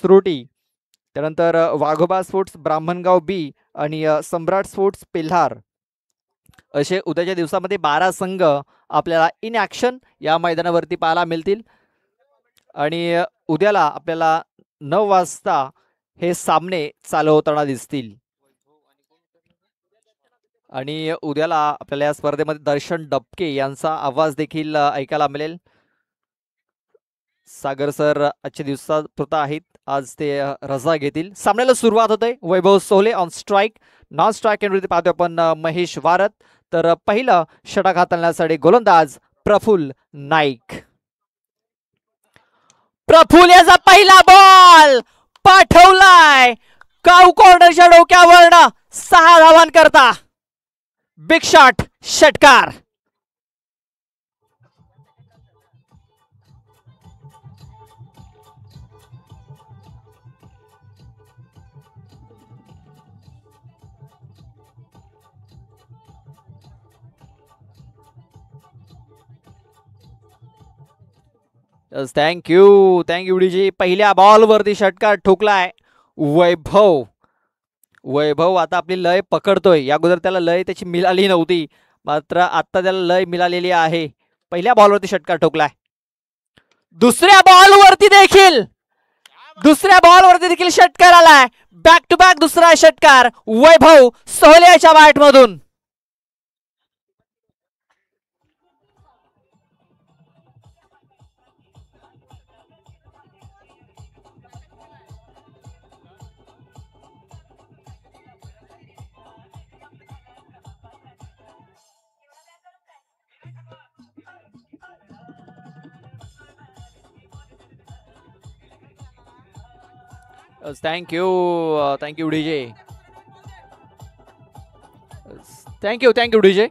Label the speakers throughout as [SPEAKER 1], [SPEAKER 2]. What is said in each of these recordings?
[SPEAKER 1] सुरोटी, त्यानंतर वाघोबा स्पोर्ट्स ब्राह्मणगाव बी आणि सम्राट स्पोर्ट्स पेल्हार असे उद्याच्या दिवसामध्ये 12 संघ आपल्याला इन ॲक्शन या मैदानावरती पाहायला मिळतील. आणि उद्याला आपल्याला 9 वाजता हे सामने चालू होताना दिसतील. आणि उद्याला आपल्याला या स्पर्धेमध्ये दर्शन डबके यांचा आवाज देखील ऐकायला मिळेल. सागर सर आजच्या दिवसापुरता आहेत, आज ते रजा घेतील. सामन्याला सुरुवात होते. वैभव सोहले ऑन स्ट्राईक. नॉन स्ट्राईक एंडवरती पाहतोय आपण महेश वारत. तर पहिलं षटक हाताळण्यासाठी गोलंदाज प्रफुल्ल नाईक. प्रफुल्ल याचा पहिला बॉल पाठवलाय काऊ कॉर्नरच्या डोक्यावरनं 6 धावांकरता. बिग शॉट षटकार. थँक्यू डीजी. पहिल्या बॉलवरती षटकार ठोकलाय वैभव आता आपली लय पकडतोय. या अगोदर त्याला लय त्याची मिळाली नव्हती, मात्र आता त्याला लय मिळालेली आहे. पहिल्या बॉलवरती षटकार ठोकलाय. दुसऱ्या बॉलवरती देखील षटकार आलाय. बॅक टू बॅक दुसरा षटकार वैभव सोहलेच्या बॅट मधून. Thank you DJ. Thank you DJ.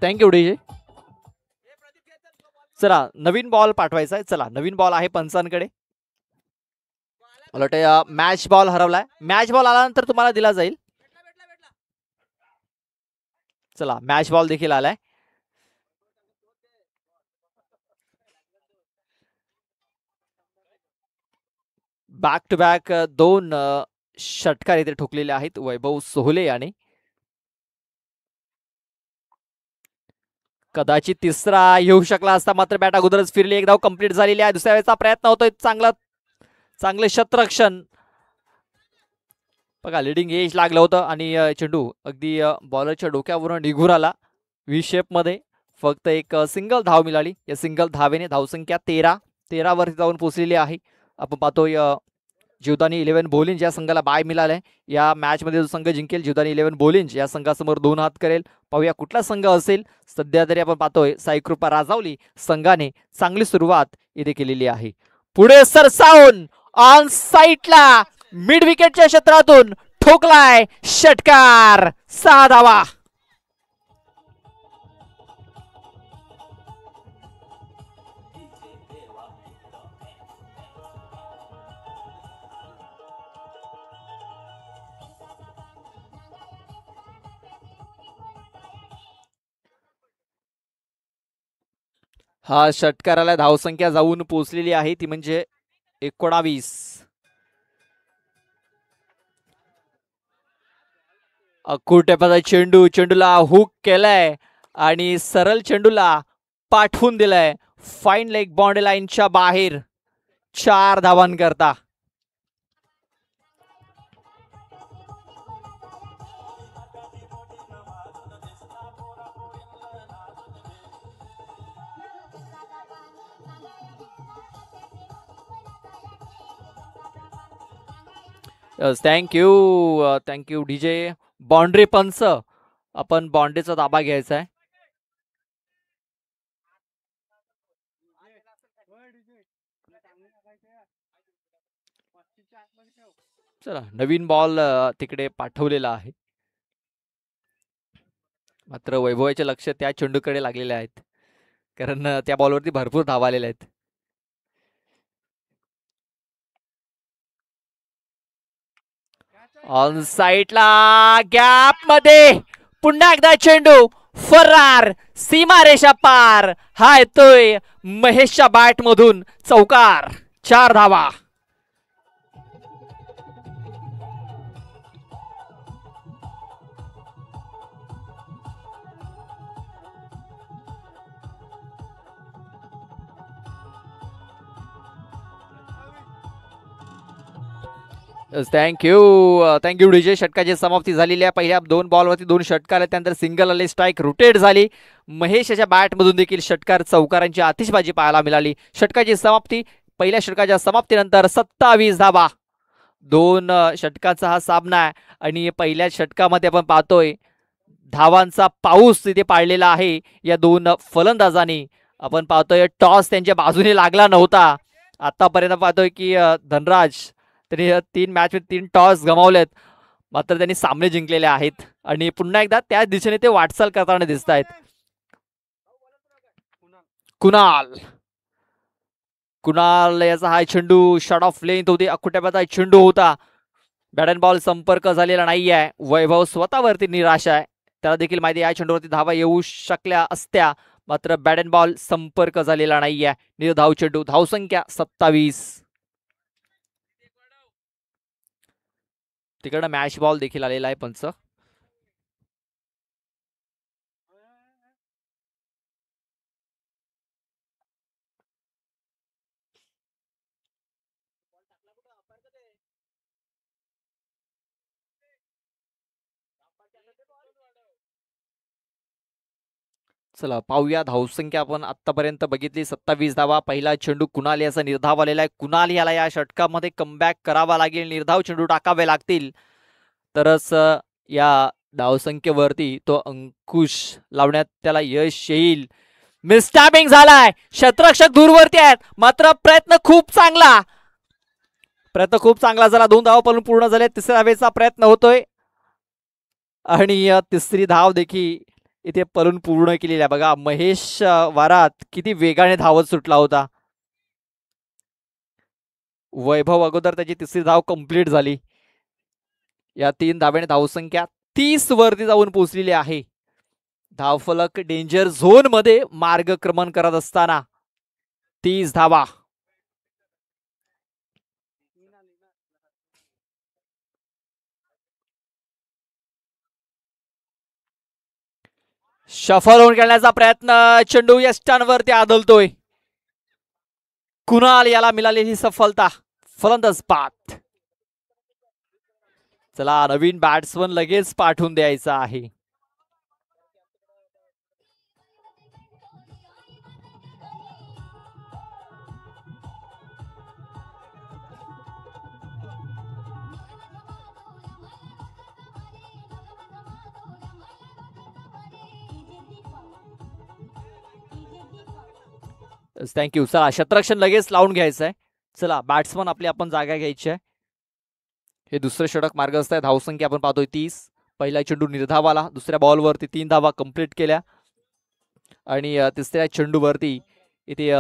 [SPEAKER 1] Thank you DJ. चला नवीन बॉल पाठवायचा आहे. चला नवीन बॉल आहे पंचांकडे. मला वाटतं मॅच बॉल हरवलाय. मॅच बॉल आल्यानंतर तुम्हाला दिला जाईल. चला मॅच बॉल देखील आलाय. बॅक टू बॅक 2 षटकार इथे ठोकलेले आहेत वैभव सोहले याने. कदाचित तिसरा येऊ शकला असता, मात्र बॅट अगोदरच फिरली. एक धाव कंप्लीट झालेली आहे. दुसऱ्या वेळेचा प्रयत्न होतोय. चांगले शतरक्षण बघा. लिडिंग एज लागलं होतं आणि चेंडू अगदी बॉलरच्या डोक्यावरून निघून आला व्ही शेप मध्ये. फक्त एक सिंगल धाव मिळाली. या सिंगल धावेने धावसंख्या 13 वरती जाऊन पोहोचलेली आहे. आपण पाहतोय जीवदानी 11 बोलिंज या संघाला बाय मिळालाय. या मॅच मध्ये जो संघ जिंकेल जीवदानी 11 बोलिंज या संघासमोर 2 हात करेल. पाहूया कुठला संघ असेल. सध्या तरी आपण पाहतोय साईकृपा राजावली संघाने चांगली सुरुवात इथे केलेली आहे. पुढे सरसावून ऑन साईटला मिड विकेटच्या क्षेत्रातून ठोकलाय षटकार. 6 धावा. हा षटकाराला धावसंख्या जाऊन पोहोचलेली आहे, ती म्हणजे 19. अकुटेपाचा चेंडूला हुक केलाय आणि सरळ चेंडूला पाठवून दिलाय फाईन लेग बाउंड्री लाईनच्या बाहेर. 4 धावांकरता. Thank you DJ. बाउंड्री पंच, आपण बाउंड्रीचा ताबा घ्यायचा आहे. चला नवीन बॉल तिकडे पाठवलेला आहे, मात्र वैभवाचे लक्ष त्या चेंडूकडे लागलेले आहेत, कारण त्या बॉलवरती भरपूर धावा आलेल्या आहेत. ऑन साइडला गॅप मध्ये पुन्हा एकदा चेंडू फरार, सीमारेषा पार. हा येतोय महेशच्या बॅट मधून चौकार. 4 धावा. Thank you DJ. षटकाची समाप्ती झालेली आहे. पहिल्या 2 बॉलवरती 2 षटकार आले, त्यानंतर सिंगल आले, स्ट्राईक रोटेट झाली. महेश याच्या बॅटमधून देखील षटकार चौकारांची आतिषबाजी पाहायला मिळाली. षटकाची समाप्ती. पहिल्या षटकाच्या समाप्तीनंतर 27 धावा. 2 षटकाचा हा सामना आहे आणि पहिल्या षटकामध्ये आपण पाहतोय धावांचा पाऊस तिथे पाडलेला आहे या 2 फलंदाजांनी. आपण पाहतोय टॉस त्यांच्या बाजूने लागला नव्हता. आतापर्यंत पाहतोय की धनराज त्यांनी 3 मॅच 3 टॉस गमावलेत, मात्र त्यांनी सामने जिंकलेले आहेत आणि पुन्हा एकदा त्याच दिशेने ते वाटचाल करताना दिसत आहेत. कुणाल याचा हा चेंडू शॉर्ट ऑफ लेंथ होती. अकुट्याचा चेंडू होता. बॅट अँड बॉल संपर्क झालेला नाही आहे. वैभव स्वतःवरती निराश आहे. त्याला देखील माहिती या चेंडूवरती धावा येऊ शकल्या असत्या, मात्र बॅट अँड बॉल संपर्क झालेला नाही आहे. निर्धाव चेंडू. धावसंख्या 27. तिकडनं मॅच बॉल देखील आलेला आहे पंच. चला पाहूया धावसंख्या आपण आतापर्यंत बघितली 27 धावा. पहिला चेंडू कुणाल याचा निर्धाव आलेला आहे. कुणाल याला या षटकामध्ये कमबॅक करावा लागेल. निर्धाव चेंडू टाकावे लागतील तरच या धावसंख्येवरती तो अंकुश लावण्यात त्याला यश येईल. मिसटॅपिंग झालाय. क्षेत्ररक्षक दूरवरती आहेत, मात्र प्रयत्न खूप चांगला झाला. 2 धावा पळून पूर्ण झाले. तिसऱ्या धावेचा प्रयत्न होतोय आणि तिसरी धाव देखील इथे पळून पूर्ण केलेली आहे. बघा महेश वारात किती वेगाने धावत सुटला होता. वैभव अगोदर त्याची तिसरी धाव कंप्लीट झाली. या 3 धावेने धावसंख्या 30 वरती जाऊन पोहोचलेली आहे. धावफलक डेंजर झोन मध्ये मार्गक्रमण करत असताना 30 धावा. शफल होऊन खेळण्याचा प्रयत्न. चेंडू यष्टांवरती आदळतोय. कुणाल याला मिळालेली सफलता. फलंदाज बाद. चला नवीन बॅट्समन लगेच पाठवून द्यायचा आहे. थँक्यू. चला क्षेत्ररक्षण लगेच लावून घ्यायचं आहे. चला बॅट्समन आपली आपण जागा घ्यायची आहे. हे दुसरं षटक मार्गस्थ आहे. धावसंख्या आपण पाहतोय 30. पहिला चेंडू निर्धावाला. दुसऱ्या बॉलवरती 3 धावा कंप्लीट केल्या आणि तिसऱ्या चेंडूवरती इथे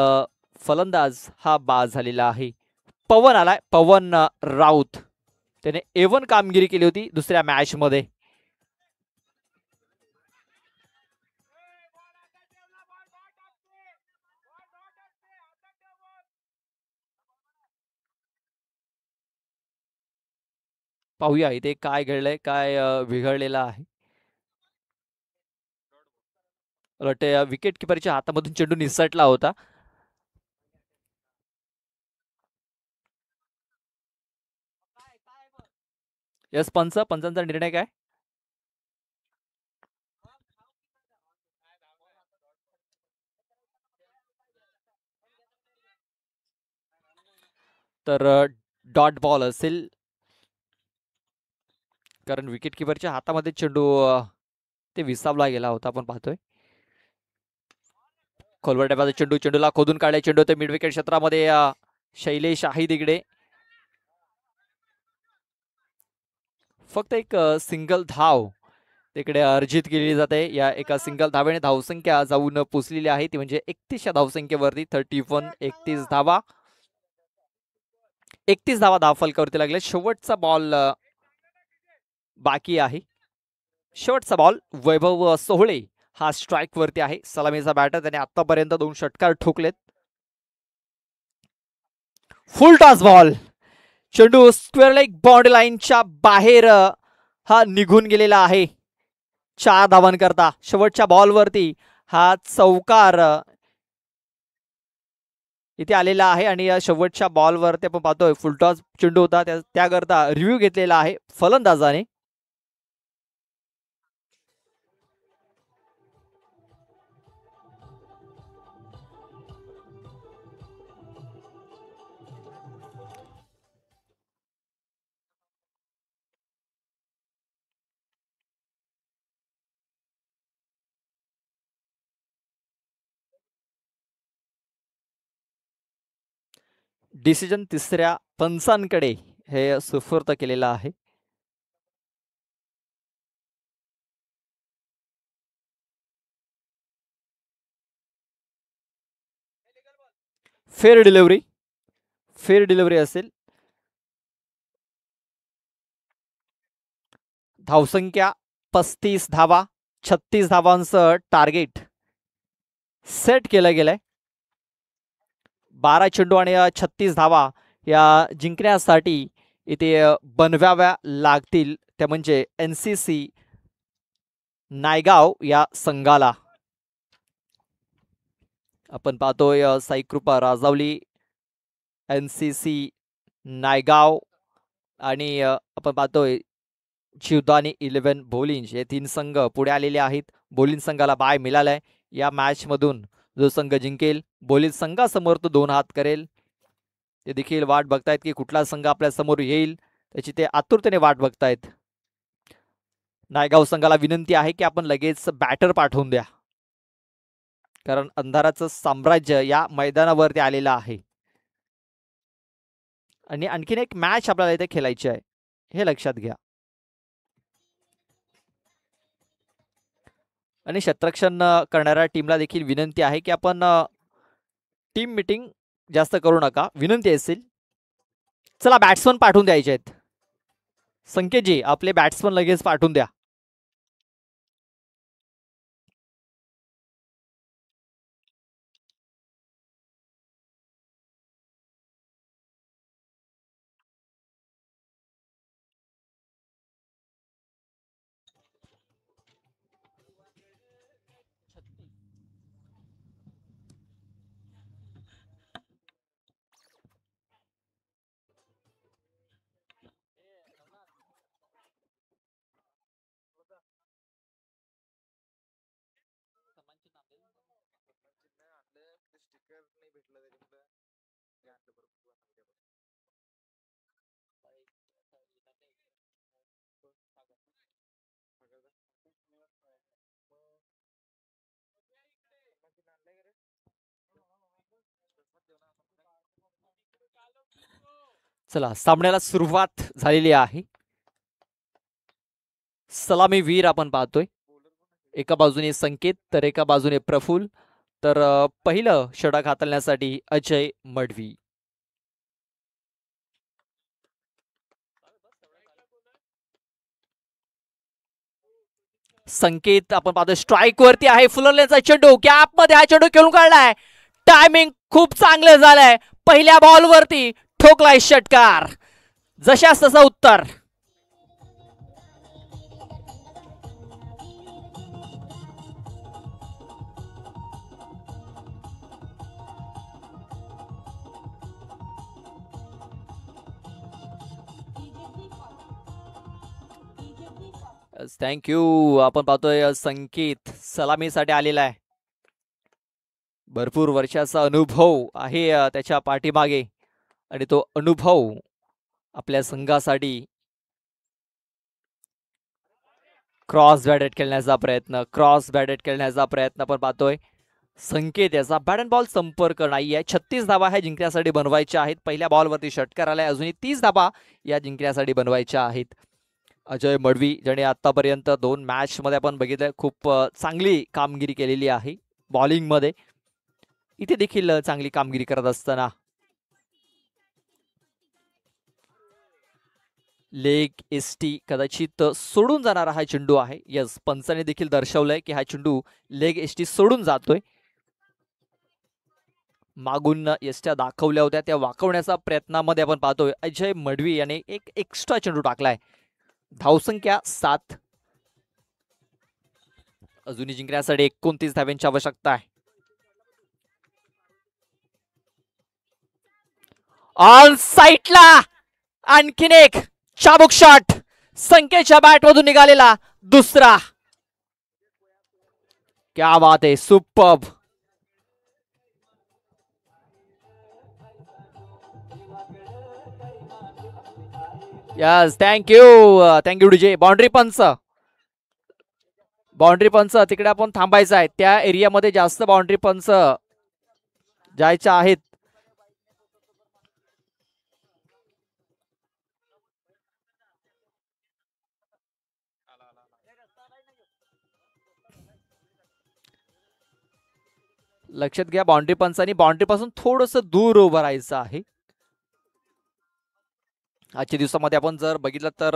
[SPEAKER 1] फलंदाज हा बाद झालेला आहे. पवन आलाय. पवन राऊत. त्याने A1 कामगिरी केली होती दुसऱ्या मॅच मध्ये. पाहूया इथे काय घडलंय, काय बिघडलेलं आहे. विकेट किपरच्या हातामधून चेंडू निसटला होता. यस पंचांचा निर्णय काय? तर डॉट बॉल असेल, कारण विकेट किपरच्या हातामध्ये चेंडू ते विसावला गेला होता. आपण पाहतोय खोलवर टप्प्याचा चेंडू. चेंडूला खोदून काढले. चेंडू ते मिड विकेट क्षेत्रामध्ये शैलेश आहे तिकडे. फक्त एक सिंगल धाव तिकडे अर्जित केली जाते. या एका सिंगल धावेने धावसंख्या जाऊन पोचलेली आहे ती म्हणजे 31 या धावसंख्येवरती. 31. 31 धावा. 31 धावा धावफलकावरती लागले. शेवटचा बॉल बाकी आहे. शेवटचा बॉल. वैभव सोहळे हा स्ट्राईक वरती आहे. सलामीचा बॅटर. त्याने आतापर्यंत 2 षटकार ठोकलेत. Full toss ball. चेंडू स्क्वेअर लेग बाउंड्री लाईनच्या बाहेर हा निघून गेलेला आहे 4 धावांकरता. शेवटच्या बॉलवरती हा चौकार इथे आलेला आहे आणि या शेवटच्या बॉलवरती आपण पाहतोय फुलटॉस चेंडू होता, त्याकरता रिव्ह्यू घेतलेला आहे फलंदाजाने. डिसिजन तिसऱ्या पंचांकडे हे सुपूर्द केलेलं आहे. फेअर डिलिव्हरी असेल. धावसंख्या 35 धावा, 36 धावांचं टार्गेट सेट केलं गेलंय. 12 चेंडू आणि 36 धावा या जिंकण्यासाठी इथे बनवाव्या लागतील, त्या म्हणजे NCC नायगाव या संघाला. आपण पाहतोय साई कृपा राजावली, NCC नायगाव आणि आपण पाहतोय जीवदानी 11 बोलिंज हे 3 संघ पुढे आलेले आहेत. बोलिंज संघाला बाय मिळालाय. या मॅच मधून जो संघ जिंकेल बोलिंज संघासमोर तो 2 हात करेल. ते देखील वाट बघतायत की कुठला संघ आपल्या समोर येईल, त्याची ते आतुरतेने वाट बघतायत. नायगाव संघाला विनंती आहे की आपण लगेच बॅटर पाठवून द्या, कारण अंधाराचं साम्राज्य या मैदानावरती आलेलं आहे आणि आणखीन एक मॅच आपल्याला इथे खेळायची आहे, हे लक्षात घ्या. आणि क्षेत्ररक्षण करणाऱ्या टीमला देखील विनंती आहे की आपण टीम मीटिंग जास्त करू नका, विनंती असेल. चला बॅट्समन पाठवून द्यायचे आहेत. संकेतजी आपले बॅट्समन लगेच पाठवून द्या. चला सामन्याला सुरुवात झालेली आहे. सलामी वीर आपण पाहतोय, एका बाजूने संकेत तर एका बाजूने प्रफुल्ल. तर पहिलं षटक हाताळण्यासाठी अजय मडवी. संकेत आपण पाहतोय स्ट्राईक वरती आहे. फुलरलेचा चेंडू गॅप मध्ये हा चेंडू खेळून काढलाय. टायमिंग खूप चांगलं झालंय. पहिल्या बॉल वरती ठोकलाय षटकार, जशास तसं उत्तर. थँक्यू. आपण पाहतोय संकेत सलामीसाठी आलेला आहे. भरपूर वर्षाचा अनुभव आहे त्याच्या पाठीमागे आणि तो अनुभव आपल्या संघासाठी क्रॉस बॅटेट खेळण्याचा प्रयत्न आपण पाहतोय. संकेत याचा बॅट अँड बॉल संपर्क नाही आहे. 36 धावा ह्या जिंकण्यासाठी बनवायच्या आहेत. पहिल्या बॉलवरती षटकार आलाय, अजूनही 30 धावा या जिंकण्यासाठी बनवायच्या आहेत. अजय मडवी ज्याने आतापर्यंत 2 मॅच मध्ये आपण बघितलं खूप चांगली कामगिरी केलेली आहे बॉलिंग मध्ये, इथे देखील चांगली कामगिरी करत असताना लेग एसटी कदाचित सोडून जाणारा हा चेंडू आहे. यस, पंचाने देखील दर्शवलंय की हा चेंडू लेग एसटी सोडून जातोय. मागून एसट्या दाखवल्या होत्या, त्या वाकवण्याच्या प्रयत्नामध्ये आपण पाहतोय अजय मडवी याने एक एक्स्ट्रा चेंडू टाकलाय. धावसंख्या 7, अजूनही जिंकण्यासाठी 29 धाव्यांची आवश्यकता आहे. ऑन साईटला आणखीन एक चाबुक शॉट संकेतच्या बॅट मधून निघालेला दुसरा. क्या बात आहे, superb. Yes, thank you DJ. Boundary पंच, बाउंड्री पंच तिकडे आपण थांबायचं आहे. त्या एरियामध्ये जास्त बाउंड्री पंच जायच्या आहेत. लक्षात घ्या, बाउंड्री पंचांनी बाउंड्री पासून थोडस दूर उभं राहायचं आहे. आजच्या दिवसामध्ये आपण जर बघितलं तर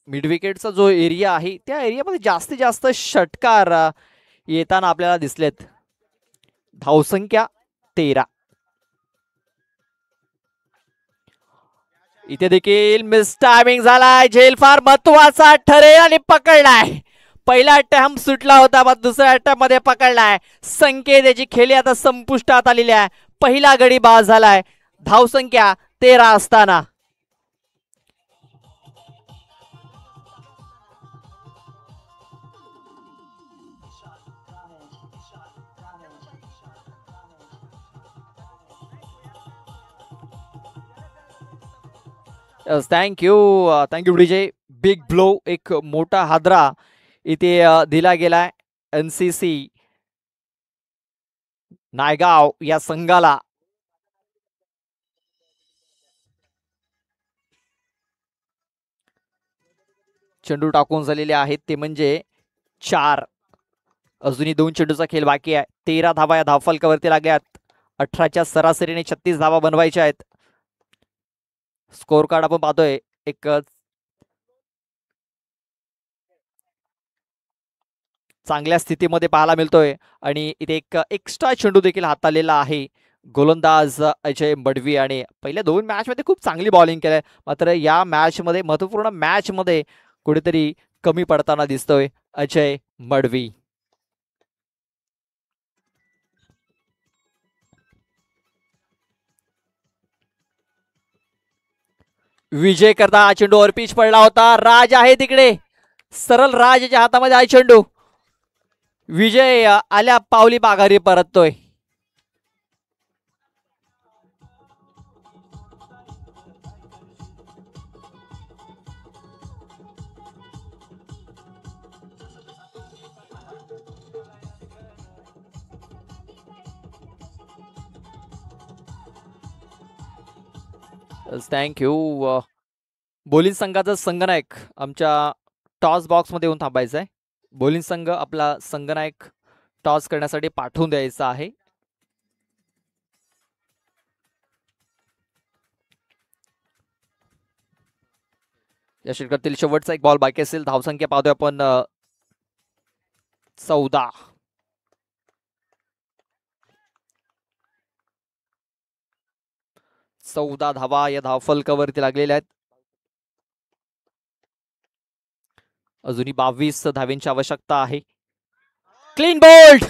[SPEAKER 1] मिड विकेटचा जो एरिया आहे त्या एरियामध्ये जास्तीत जास्त षटकार येताना आपल्याला दिसलेत. धावसंख्या 13. इथे देखील मिस टायमिंग झालाय. झेल फार महत्वाचा ठरेल आणि पकडलाय. पहिला अटॅम्प सुटला होता, मग दुसऱ्या अटॅम्प मध्ये पकडलाय. संकेत याची खेळी आता संपुष्टात आलेली आहे. पहिला गडी बाद झालाय. धावसंख्या 13 असताना. Thank you DJ. बिग ब्लो, एक मोठा हादरा इथे दिला गेलाय एनसीसी नायगाव या संघाला. चेंडू टाकून झालेले आहेत ते म्हणजे 4. अजूनही 2 चेंडूचा खेळ बाकी आहे. 13 धावा या धावफलकावरती लागल्यात. 18च्या सरासरीने 36 धावा बनवायच्या आहेत. स्कोर कार्ड आपण पाहतोय एक चांगल्या स्थितीमध्ये पाहायला मिळतोय. आणि इथे एक एक्स्ट्रा चेंडू देखील हाताळलेला आहे गोलंदाज अजय मडवी. आणि पहिल्या 2 मॅच मध्ये खूप चांगली बॉलिंग केलंय, मात्र या मॅच मध्ये महत्वपूर्ण मॅच मध्ये कुठेतरी कमी पडताना दिसतोय अजय मडवी. विजय करता चेंडूवर पिच पडला होता. राज आहे तिकडे, सरळ राजच्या हातामध्ये आहे चेंडू. विजय आल्या पावली माघारी परततोय. थँक्यू. बोलिंग संघाचा संघनायक आमच्या टॉस बॉक्स मध्ये येऊन थांबायचा आहे. बोलिंग संघ आपला संघनायक टॉस करण्यासाठी पाठवून द्यायचा आहे. या षटकातील शेवटचा एक बॉल बाकी असेल. धावसंख्या पाहतोय आपण 14. 14 धावा या धावफलकावरती लागलेल्या आहेत. अजूनही 22 धावेंची आवश्यकता आहे. क्लीन बोल्ड,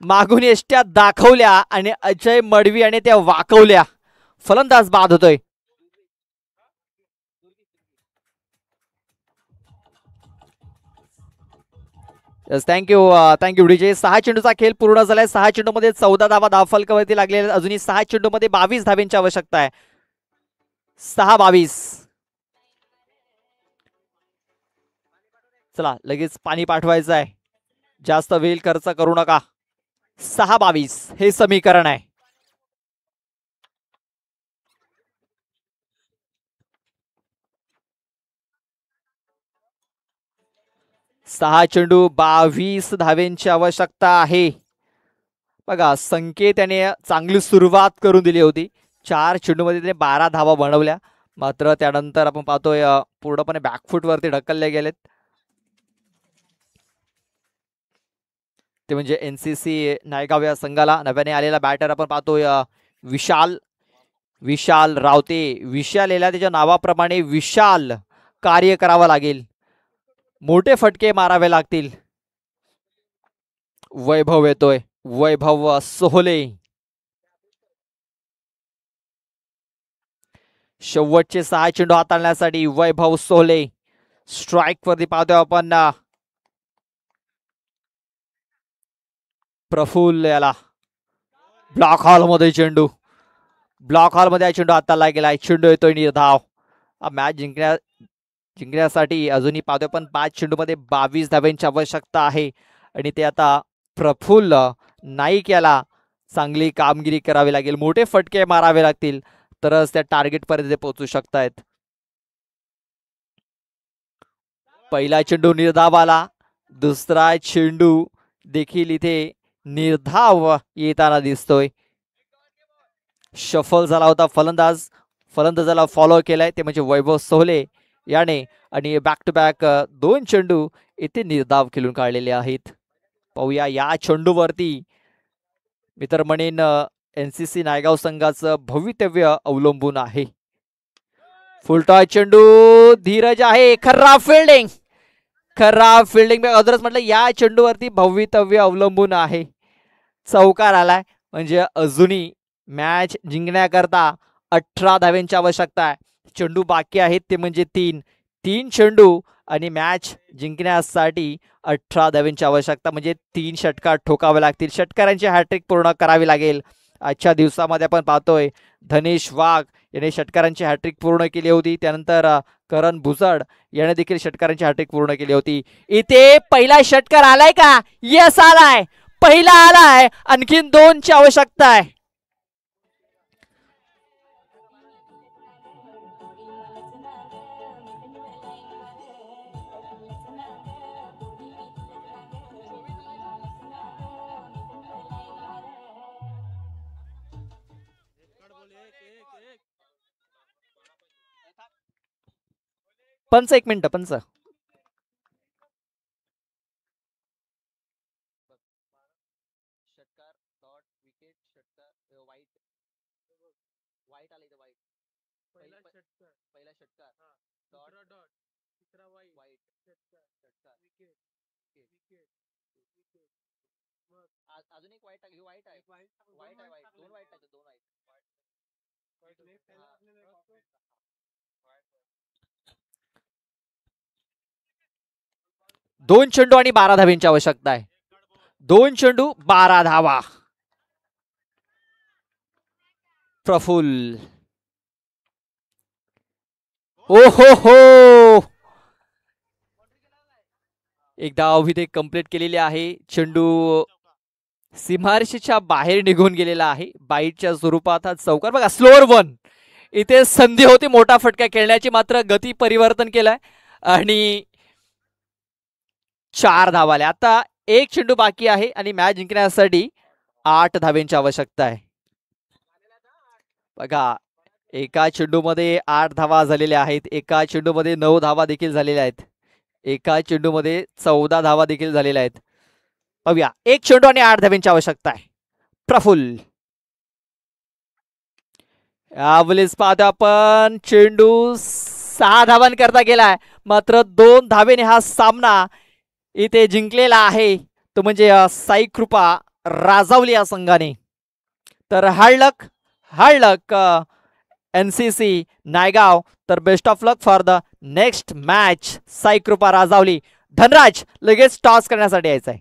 [SPEAKER 1] मागून एष्ट्या दाखवल्या आणि अजय मडवी आणि त्या वाकवल्या. फलंदाज बाद होतोय. Thank you DJ. 6 चेंडूचा खेळ पूर्ण झालाय. 6 चेंडू मध्ये 14 धावा धावफलकावरती लागलेल्या. अजूनही 6 चेंडू मध्ये 22 धावेंची आवश्यकता आहे. 6-22. चला लगेच पाणी पाठवायचं आहे. जास्त वेळ खर्च करू नका. 6-22 हे समीकरण आहे. सहा चेंडू 22 धावेंची आवश्यकता आहे. बघा संकेत याने चांगली सुरुवात करून दिली होती. 4 चेंडूमध्ये त्याने 12 धावा बनवल्या, मात्र त्यानंतर आपण पाहतोय पूर्णपणे बॅकफूट वरती ढकलले गेलेत. ते म्हणजे एनसीसी नायगाव या संघाला नव्याने आलेला बॅटर आपण पाहतोय विशाल रावते. विशाल याला त्याच्या नावाप्रमाणे विशाल कार्य करावं लागेल. मोठे फटके मारावे लागतील. वैभव येतोय, वैभव सोहले. शेवटचे 6 चेंडू हाताळण्यासाठी वैभव सोले. स्ट्राईक वरती पाहतोय आपण प्रफुल्ल याला. ब्लॉक हॉल मध्ये चेंडू, ब्लॉक हॉल मध्ये चेंडू हाताळला गेलाय. चेंडू येतोय निर्धाव. मॅच जिंकण्यासाठी अजूनही पाहतोय पण 5 चेंडूमध्ये 22 धाब्यांची आवश्यकता आहे आणि ते आता प्रफुल्ल नाईक याला चांगली कामगिरी करावी लागेल. मोठे फटके मारावे लागतील तरच त्या टार्गेट पर्यंत पोहोचू शकतायत. पहिला चेंडू निर्धाव आला. दुसरा चेंडू देखील इथे निर्धाव येताना दिसतोय. शफल झाला होता फलंदाजाला फॉलो केलाय ते म्हणजे वैभव सोहले याने आणि बॅक टू बॅक 2 चेंडू इथे निर्धाव खेळून काढलेले आहेत. पाहूया या चेंडूवरती मी तर म्हणेन NCC नायगाव संघाचं भवितव्य अवलंबून आहे. फुलटॉस चेंडू धीरज आहे. खराब फिल्डिंग मी अगोदरच म्हटलं या चेंडूवरती भवितव्य अवलंबून आहे. चौकार आलाय म्हणजे अजूनही मॅच जिंकण्याकरता 18 धाव्यांची आवश्यकता आहे. चेंडू बाकी आहेत ते म्हणजे 3 चेंडू आणि मॅच जिंकण्यासाठी 18 धाव्यांची आवश्यकता म्हणजे 3 षटकार ठोकावे लागतील. षटकारांची हॅट्रिक पूर्ण करावी लागेल. आजच्या दिवसामध्ये आपण पाहतोय धनेश वाघ याने षटकारांची हॅट्रिक पूर्ण केली होती. त्यानंतर करण भुजड याने देखील षटकारांची हॅट्रिक पूर्ण केली होती. इथे पहिला षटकार आलाय का? यस आलाय. पहिला आलाय. आणखीन 2 ची आवश्यकता आहे. पंच 1 मिनिट पंच. अजून एक वाईट आहे. वाईट आहे. दोन वाईट आहेत. 2 चेंडू आणि 12 धाव्यांची आवश्यकता आहे. 2 चेंडू 12 धावा. प्रफुल्ल ओ हो एक धाव इथे कंप्लीट केलेली आहे. चेंडू सीमारेषेच्या बाहेर निघून गेलेला आहे. बाईटच्या स्वरूपात हा चौकार बघा. स्लोअर 1 इथे संधी होती मोठा फटका खेळण्याची मात्र गती परिवर्तन केलाय आणि 4 धावाले. आता 1 चेंडू बाकी आहे आणि मॅच जिंकण्यासाठी 8 धाव्यांची आवश्यकता आहे. बघा एका चेंडूमध्ये 8 धावा झालेल्या आहेत. एका चेंडूमध्ये 9 धावा देखील झालेल्या आहेत. एका चेंडूमध्ये 14 धावा देखील झालेल्या आहेत. पाहूया 1 चेंडू आणि 8 धाव्यांची आवश्यकता आहे. प्रफुल्ल यावेळेस पाहतो आपण चेंडू 6 धावांकरता गेलाय मात्र 2 धावेने हा सामना इथे जिंकलेला आहे. तो म्हणजे साई कृपा राजावली या संघाने. तर हार्ड लक NCC नायगाव. तर best of luck for the next match. Sai कृपा राजावली. धनराज लगेच टॉस करण्यासाठी यायचंय.